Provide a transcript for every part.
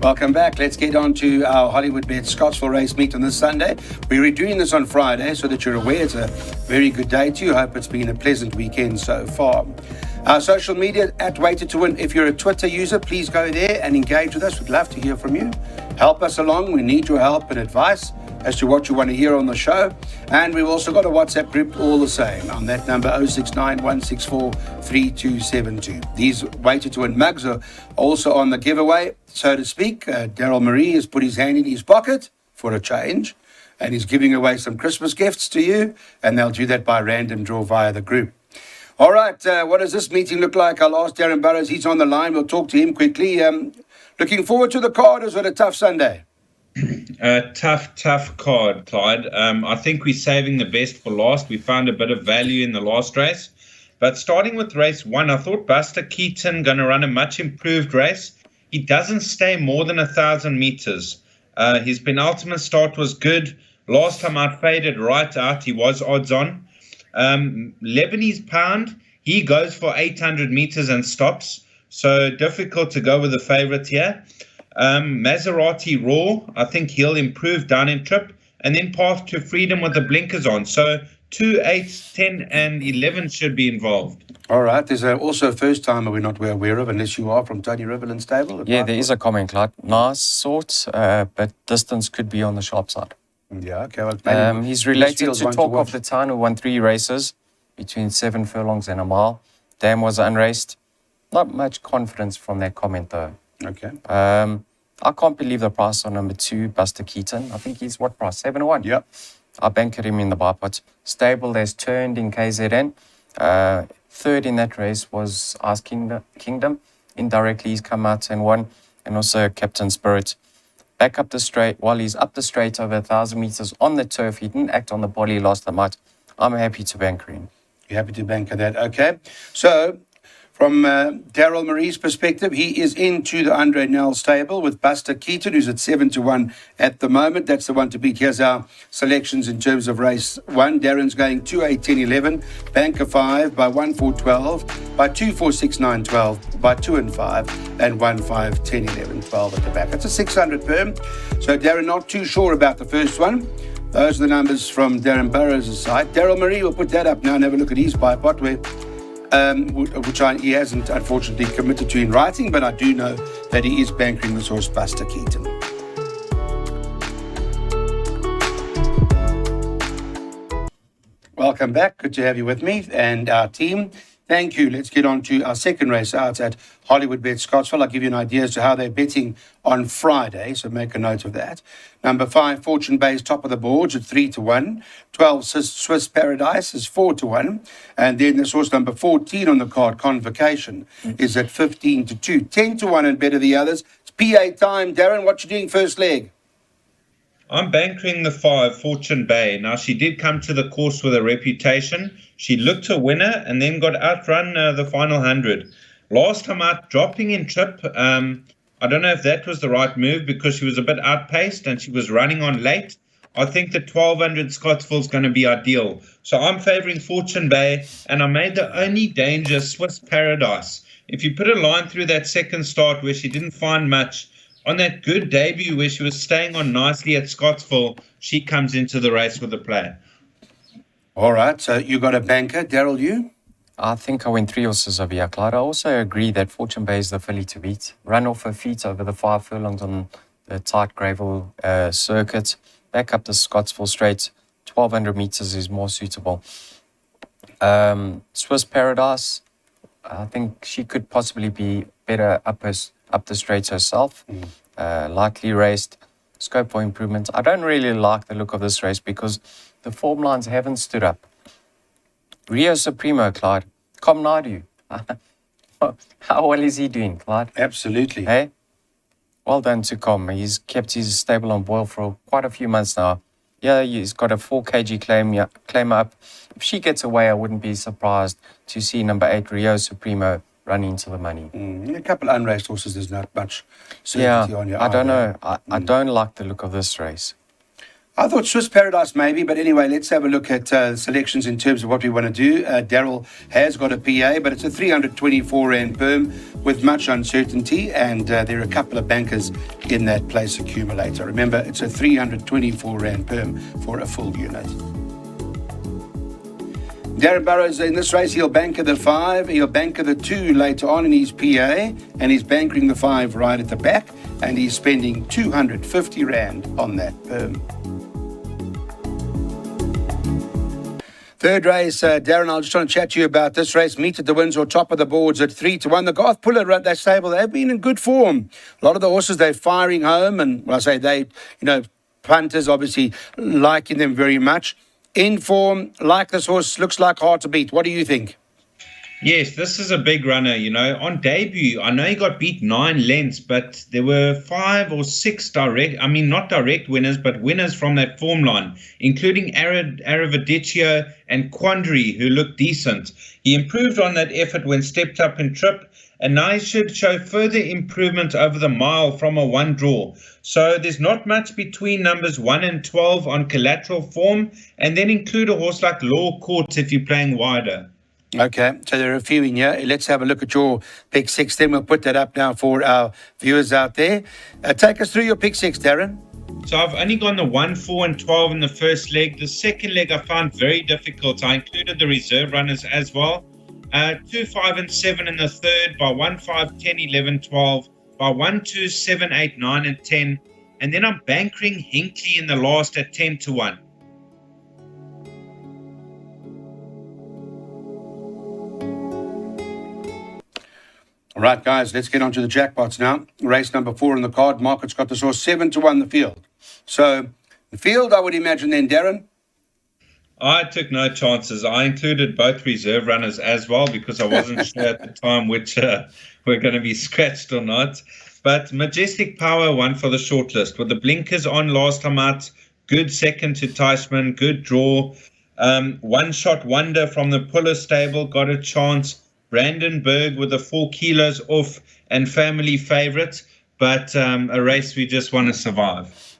Welcome back. Let's get on to our Hollywood Bet Scottsville race meet on this Sunday. We're doing this on Friday so that you're aware it's a very good day to you. Hope it's been a pleasant weekend so far. Our social media at Weighted to Win. If you're a Twitter user, please go there and engage with us. We'd love to hear from you. Help us along. We need your help and advice as to what you want to hear on the show. And we've also got a WhatsApp group all the same on that number 069-164-3272. These Weighted to Win mugs are also on the giveaway, so to speak. Daryl Marie has put his hand in his pocket for a change and he's giving away some Christmas gifts to you, and they'll do that by random draw via the group. All right, what does this meeting look like? I'll ask Darren Burrows. He's on the line. We'll talk to him quickly. Looking forward to the card. Is it a tough Sunday? Tough card, Clyde. I think we're saving the best for last. We found a bit of value in the last race. But starting with race 1, I thought Buster Keaton going to run a much improved race. He doesn't stay more than 1,000 meters. His penultimate start was good. Last time I faded right out, he was odds on. Lebanese Pound, he goes for 800 meters and stops. So difficult to go with the favorite here. Maserati Raw, I think he'll improve down in trip. And then Path to Freedom with the blinkers on. So 2, 8, 10 and 11 should be involved. All right. There's also a first timer we're not aware of, unless you are from Tony Riverland Stable. Yeah, there is a comment, Clyde. Nice sort, but distance could be on the sharp side. Yeah, okay. Well, he's related to Talk of the Town, who won 3 races between 7 furlongs and a mile. Dam was unraced. Not much confidence from that comment, though. Okay. I can't believe the price on number 2, Buster Keaton. I think he's what price? 7-1. Yep. I bankered him in the bipod. Stable has turned in KZN. Third in that race was Ice Kingdom. Indirectly, he's come out and won. And also Captain Spirit. Back up the straight, while he's up the straight over 1,000 meters on the turf. He didn't act on the body last night. I'm happy to banker him. You're happy to banker that, okay. So, from Daryl Marie's perspective, he is into the Andre Nel stable with Buster Keaton, who's at 7-1 at the moment. That's the one to beat. Here's our selections in terms of race 1. Darren's going 2, 8, 10, 11, banker 5, by 1, 4, 12, by 2, 4, 6, 9, 12, by 2 and 5, and 1, 5, 10, 11, 12 at the back. That's a 600 perm. So Darren not too sure about the first one. Those are the numbers from Darren Burrows' side. Daryl Marie will put that up now and have a look at his bipod, which he hasn't unfortunately committed to in writing, but I do know that he is bankering this horse, Buster Keaton. Welcome back. Good to have you with me and our team. Thank you. Let's get on to our second race out at Hollywood Bet Scottsville. I'll give you an idea as to how they're betting on Friday, so make a note of that. Number 5, Fortune Bay is top of the boards at 3-1. 12, Swiss Paradise is 4-1. And then this horse number 14 on the card, Convocation, is at 15-2. 10-1 and better the others. It's PA time. Darren, what you doing first leg? I'm bankering the 5, Fortune Bay. Now, she did come to the course with a reputation. She looked a winner and then got outrun the final 100. Last time out, dropping in trip. I don't know if that was the right move because she was a bit outpaced and she was running on late. I think the 1200 Scottsville is going to be ideal. So I'm favouring Fortune Bay, and I made the only danger Swiss Paradise. If you put a line through that second start where she didn't find much, on that good debut where she was staying on nicely at Scottsville, she comes into the race with a play. All right, so you got a banker. Daryl, you? I think I went 3 horses over here, Clyde. I also agree that Fortune Bay is the filly to beat. Run off her feet over the 5 furlongs on the tight gravel circuit. Back up the Scottsville straight. 1,200 meters is more suitable. Swiss Paradise, I think she could possibly be better up the straight herself. Lightly raced, scope for improvement. I don't really like the look of this race because the form lines haven't stood up. Rio Supremo, Clyde. Com Nadu. How well is he doing, Clyde? Absolutely. Hey? Well done to Com. He's kept his stable on boil for quite a few months now. Yeah, he's got a 4 kg claim up. If she gets away, I wouldn't be surprised to see number 8, Rio Supremo, run into the money. A couple of unraced horses, there's not much certainty on your I don't know. I don't like the look of this race. I thought Swiss Paradise maybe, but anyway, let's have a look at selections in terms of what we want to do. Daryl has got a PA, but it's a 324 Rand perm with much uncertainty, and there are a couple of bankers in that place accumulator. Remember, it's a 324 Rand perm for a full unit. Darren Burrows in this race, he'll banker the 5, he'll banker the 2 later on in his PA, and he's bankering the 5 right at the back, and he's spending 250 Rand on that perm. Third race, Darren, I just want to chat to you about this race. Meet at the Windsor, top of the boards at 3-1. The Garth Puller, that stable, they've been in good form. A lot of the horses, they're firing home, and when I say they, punters obviously liking them very much. In form, like this horse, looks like hard to beat. What do you think? Yes, this is a big runner, On debut, I know he got beat 9 lengths, but there were 5 or 6 not direct winners, but winners from that form line, including Aravadicio and Quandary, who looked decent. He improved on that effort when stepped up in trip, and now he should show further improvement over the mile from a 1 draw. So there's not much between numbers 1 and 12 on collateral form, and then include a horse like Law Court if you're playing wider. Okay, so there are a few in here. Let's have a look at your pick 6. Then we'll put that up now for our viewers out there. Take us through your pick 6, Darren. So I've only gone the 1, 4, and 12 in the first leg. The second leg I found very difficult. I included the reserve runners as well. 2, 5, and 7 in the third, by 1, 5, 10, 11, 12, by 1, 2, 7, 8, 9, and 10. And then I'm bankering Hinkley in the last at 10-1. All right, guys, let's get on to the jackpots now. Race number 4 in the card. Market's got the horse 7-1 the field. So, the field, I would imagine then, Darren? I took no chances. I included both reserve runners as well because I wasn't sure at the time which were going to be scratched or not. But Majestic Power won for the shortlist with the blinkers on last time out. Good second to Teichmann, good draw. One Shot Wonder from the Puller stable got a chance. Brandon Berg with the 4 kilos off and family favourite, but a race we just want to survive.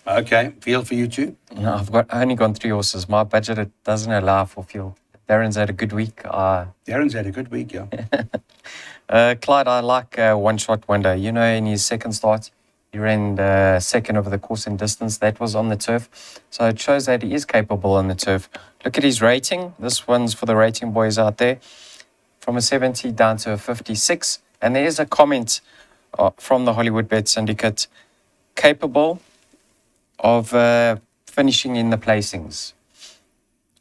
Okay, field for you too? No, I've only gone 3 horses. My budget it doesn't allow for field. Darren's had a good week. Darren's had a good week, yeah. Clyde, I like One Shot Wonder. In his second start, he ran second over the course and distance. That was on the turf. So it shows that he is capable on the turf. Look at his rating. This one's for the rating boys out there. From a 70 down to a 56. And there is a comment from the Hollywood Bet Syndicate, capable of finishing in the placings.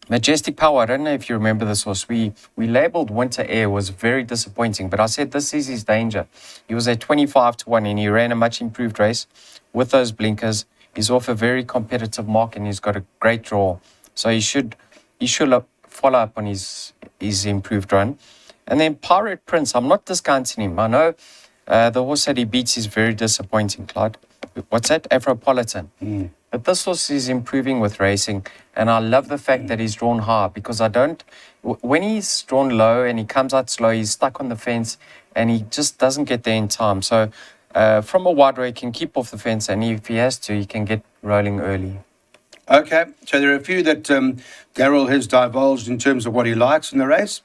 Majestic Power, I don't know if you remember this horse. We labelled Winter Air, was very disappointing, but I said this is his danger. He was at 25-1 and he ran a much improved race with those blinkers. He's off a very competitive mark and he's got a great draw. So he should follow up on his improved run. And then Pirate Prince, I'm not discounting him. I know the horse that he beats is very disappointing, Clyde. What's that? Afropolitan. But this horse is improving with racing. And I love the fact that he's drawn high because when he's drawn low and he comes out slow, he's stuck on the fence and he just doesn't get there in time. So from a wide row, he can keep off the fence. And if he has to, he can get rolling early. Okay, so there are a few that Daryl has divulged in terms of what he likes in the race.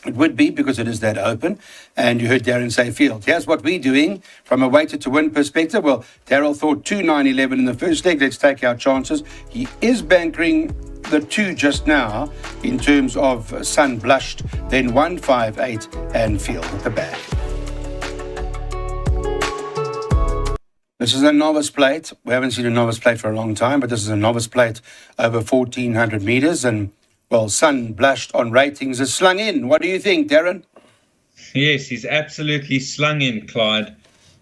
It would be because it is that open. And you heard Darren say field. Here's what we're doing from a weighted to win perspective. Well, Daryl thought 2, 9, 11 in the first leg. Let's take our chances. He is bankering the 2 just now in terms of Sun Blushed, then 1, 5, 8 and field at the back. This is a novice plate. We haven't seen a novice plate for a long time, but this is a novice plate over 1,400 meters. And well, Sun Blushed on ratings is slung in. What do you think, Darren? Yes, he's absolutely slung in, Clyde.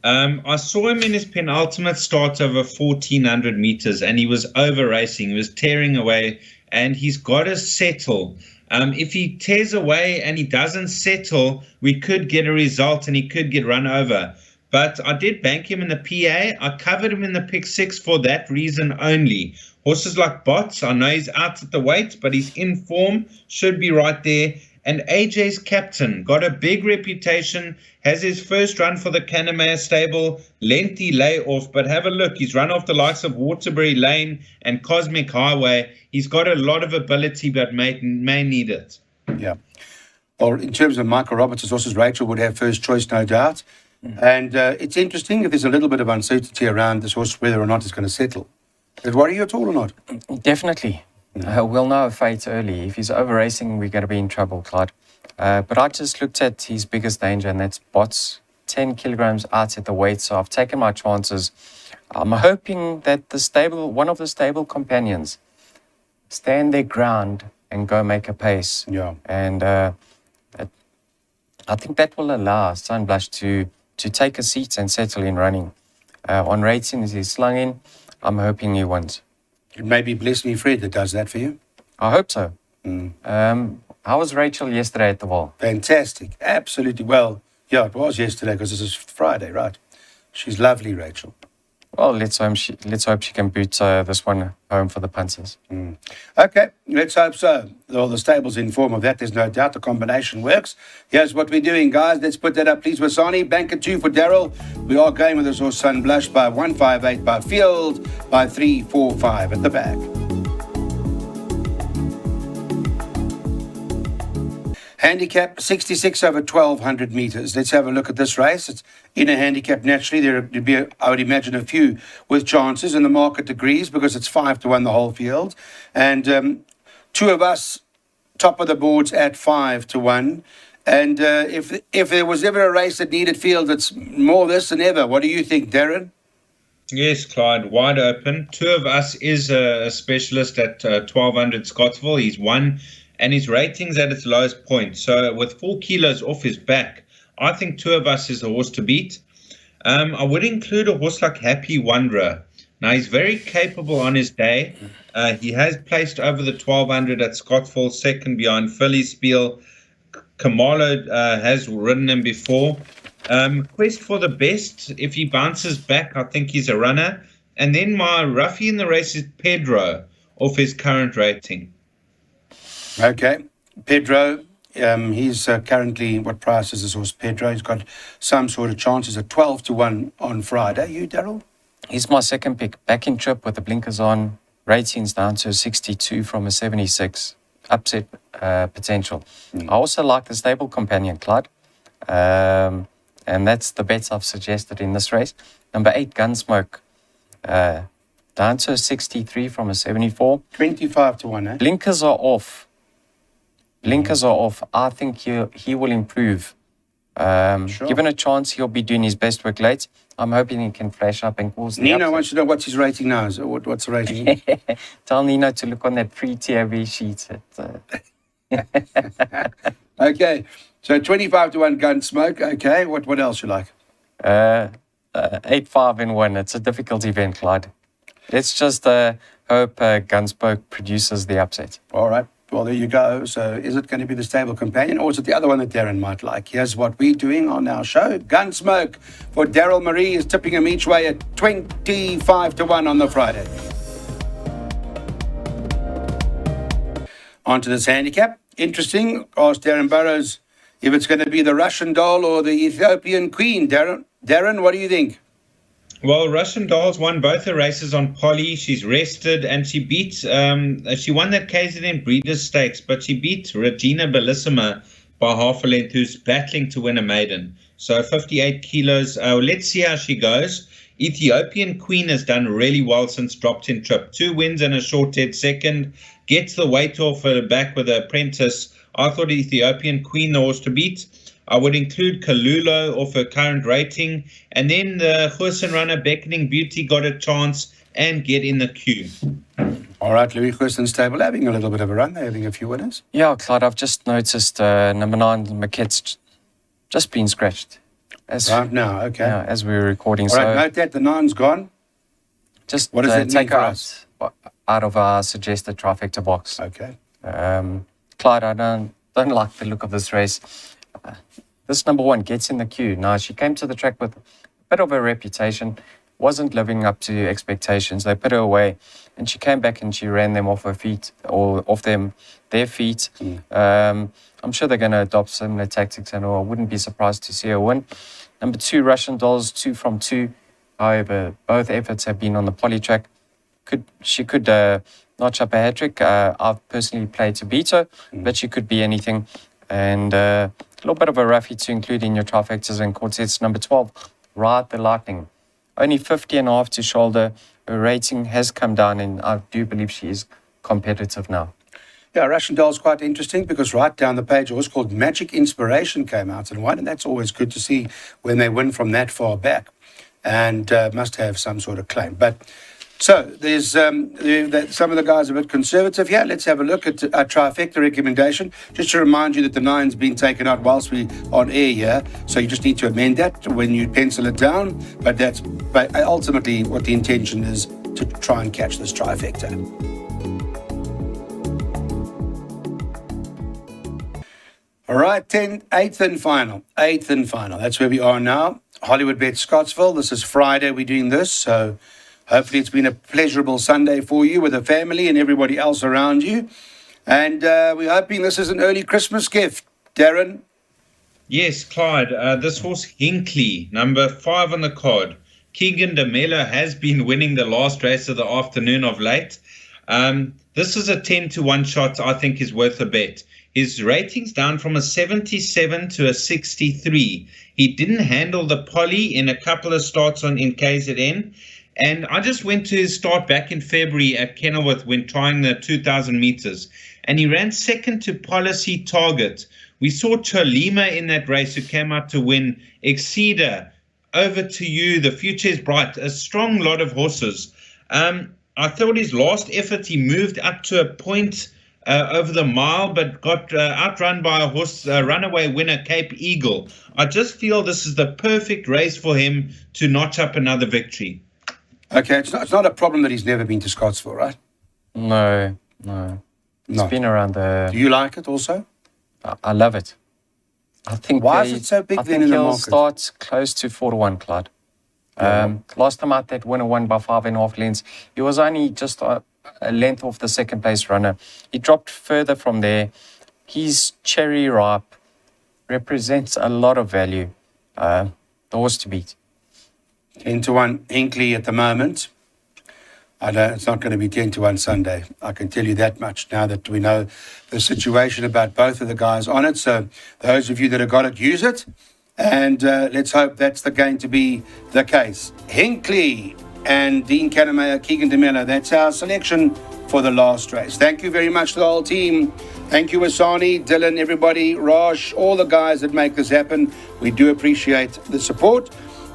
I saw him in his penultimate start over 1,400 meters and he was over racing. He was tearing away and he's got to settle. If he tears away and he doesn't settle, we could get a result and he could get run over. But I did bank him in the PA. I covered him in the pick 6 for that reason only. Horses like Bots, I know he's out at the weight, but he's in form, should be right there. And AJ's captain, got a big reputation, has his first run for the Canamere stable, lengthy layoff, but have a look. He's run off the likes of Waterbury Lane and Cosmic Highway. He's got a lot of ability, but may need it. Yeah. Well, in terms of Michael Roberts' horses, Rachel would have first choice, no doubt. And it's interesting if there's a little bit of uncertainty around this horse, whether or not it's going to settle. Does it worry you at all or not? Definitely. We'll know fate early. If he's over racing, we're going to be in trouble, Clyde. But I just looked at his biggest danger, and that's Bots. 10 kilograms out at the weight, so I've taken my chances. I'm hoping that one of the stable companions, stand their ground and go make a pace. Yeah. And I think that will allow Sunblush to take a seat and settle in running. On ratings, he's slung in. I'm hoping he wins. It may be Bless Me Fred that does that for you. I hope so. How was Rachel yesterday at the wall? Fantastic. Absolutely. Well, yeah, it was yesterday because this is Friday, right? She's lovely, Rachel. Well, let's hope she can boot this one home for the punters. Okay, let's hope so. All the stable's in form of that. There's no doubt the combination works. Here's what we're doing, guys. Let's put that up, please. Wasani, bank at 2 for Daryl. We are going with this horse Sunblush by 158 by field, by 345 at the back. Handicap 66 over 1,200 metres. Let's have a look at this race. It's in a handicap. Naturally, there would be, I would imagine, a few with chances, and the market agrees because it's 5-1 the whole field. And two of us top of the boards at 5-1. And if there was ever a race that needed field, it's more this than ever. What do you think, Darren? Yes, Clyde, wide open. Two of us is a specialist at 1,200 Scottsville. He's won. And his rating's at its lowest point. So with 4 kilos off his back, I think two of us is a horse to beat. I would include a horse like Happy Wanderer. Now, he's very capable on his day. He has placed over the 1,200 at Scottsville, second behind Philly Spiel. Kamalo has ridden him before. Quest for the best. If he bounces back, I think he's a runner. And then my roughie in the race is Pedro, off his current rating. Okay. Pedro, he's currently, what price is this horse, Pedro? He's got some sort of chances at 12-1 on Friday. You, Daryl? He's my second pick. Back in trip with the blinkers on. Ratings down to a 62 from a 76. Upset potential. I also like the stable companion, Clyde. And that's the bets I've suggested in this race. Number 8, Gunsmoke. Down to a 63 from a 74. 25-1, eh? Blinkers are off. I think he will improve. Sure. Given a chance, he'll be doing his best work late. I'm hoping he can flash up and cause the Nino upset. wants to know what's his rating now. So what's the rating? Tell Nino to look on that pre-TAV sheet. Okay. So 25-1 Gunsmoke. Okay. What else you like? 8-5-1. It's a difficult event, Clyde. Let's just hope Gunsmoke produces the upset. All right. Well, there you go. So is it going to be the stable companion or is it the other one that Darren might like? Here's what we're doing on our show. Gunsmoke for Daryl Marie is tipping him each way at 25-1 on the Friday. On to this handicap. Interesting. Ask Darren Burrows if it's going to be the Russian doll or the Ethiopian queen. Darren, what do you think? Well, Russian Doll's won both her races on Polly. She's rested and she beat, she won that KZN Breeders' Stakes, but she beat Regina Bellissima by half a length, who's battling to win a maiden. So 58 kilos. Let's see how she goes. Ethiopian Queen has done really well since dropped in trip. 2 wins and a short head second. Gets the weight off her back with her apprentice. I thought Ethiopian Queen the horse to beat. I would include Kalulo off her current rating. And then the Goosen runner Beckoning Beauty got a chance and get in the queue. All right, Louis Goosen's stable having a little bit of a run. They're having a few winners. Yeah, Clyde, I've just noticed number 9, Maquette's just been scratched. Right now, okay. Yeah, as we were recording. All right, note that the 9's gone. Just what does that take mean her for out of our suggested trifecta box. Okay. Clyde, I don't like the look of this race. This number 1 gets in the queue. Now, she came to the track with a bit of a reputation, wasn't living up to expectations. They put her away, and she came back and she ran them off her feet, or off their feet. I'm sure they're going to adopt similar tactics, and I wouldn't be surprised to see a win. Number 2, Russian Dolls, 2 from 2. However, both efforts have been on the poly track. She could notch up a hat-trick. I've personally played to beat her, but she could be anything. And a little bit of a roughie to include in your trifectas and quartets. Number 12, Ride the Lightning. Only 50.5 to shoulder. Her rating has come down, and I do believe she is competitive now. Yeah, Russian Doll's quite interesting because right down the page, a horse called Magic Inspiration came out and won, and that's always good to see when they win from that far back, and must have some sort of claim. But so there's some of the guys are a bit conservative here. Let's have a look at our trifecta recommendation. Just to remind you that the 9's been taken out whilst we on air here, so you just need to amend that when you pencil it down. But that's ultimately what the intention is, to try and catch this trifecta. All right, 8th and final. That's where we are now. Hollywood Bet Scottsville. This is Friday we're doing this, so hopefully it's been a pleasurable Sunday for you with the family and everybody else around you. And we're hoping this is an early Christmas gift. Darren? Yes, Clyde. This horse, Hinkley, number 5 on the card. Keegan de Mello has been winning the last race of the afternoon of late. This is a 10-1 shot I think is worth a bet. His rating's down from a 77 to a 63. He didn't handle the poly in a couple of starts in KZN. And I just went to his start back in February at Kenilworth when trying the 2,000 meters. And he ran second to Policy Target. We saw Cholima in that race who came out to win. Exceeder, Over to You, The Future is Bright, a strong lot of horses. I thought his last effort, he moved up to a point over the mile, but got outrun by a horse, runaway winner, Cape Eagle. I just feel this is the perfect race for him to notch up another victory. Okay, it's not a problem that he's never been to Scottsville, right? No. It's been around the... Do you like it also? I love it. I think. Why is it so big then in the market? He'll start close to 4-1, Clyde. Last time out, that winner won by 5.5 lengths. He was only just a length off the second place runner. He dropped further from there. His cherry ripe represents a lot of value. The horse to beat. 10-1 Hinkley at the moment. It's not going to be 10-1 Sunday. I can tell you that much now that we know the situation about both of the guys on it. So those of you that have got it, use it. And let's hope that's going to be the case. Hinkley and Dean Kannemeyer, Keegan de Mello. That's our selection for the last race. Thank you very much to the whole team. Thank you, Wasani, Dylan, everybody, Raj, all the guys that make this happen. We do appreciate the support.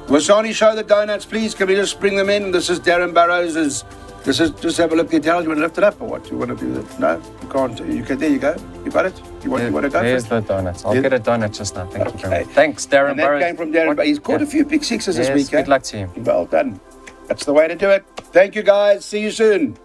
Wasani, show the donuts, please. Can we just bring them in? This is Darren Burrows. Just have a look at Darren. You want to lift it up or what? You want to do that? No, you can't. You can. There you go. You got it. You want to go? There's the donuts. I'll get a donut just now. Thank you very much. Thanks, Darren and that Burrows. Came from Darren. He's caught a few big sixes this week. Good luck to him. Well done. That's the way to do it. Thank you, guys. See you soon.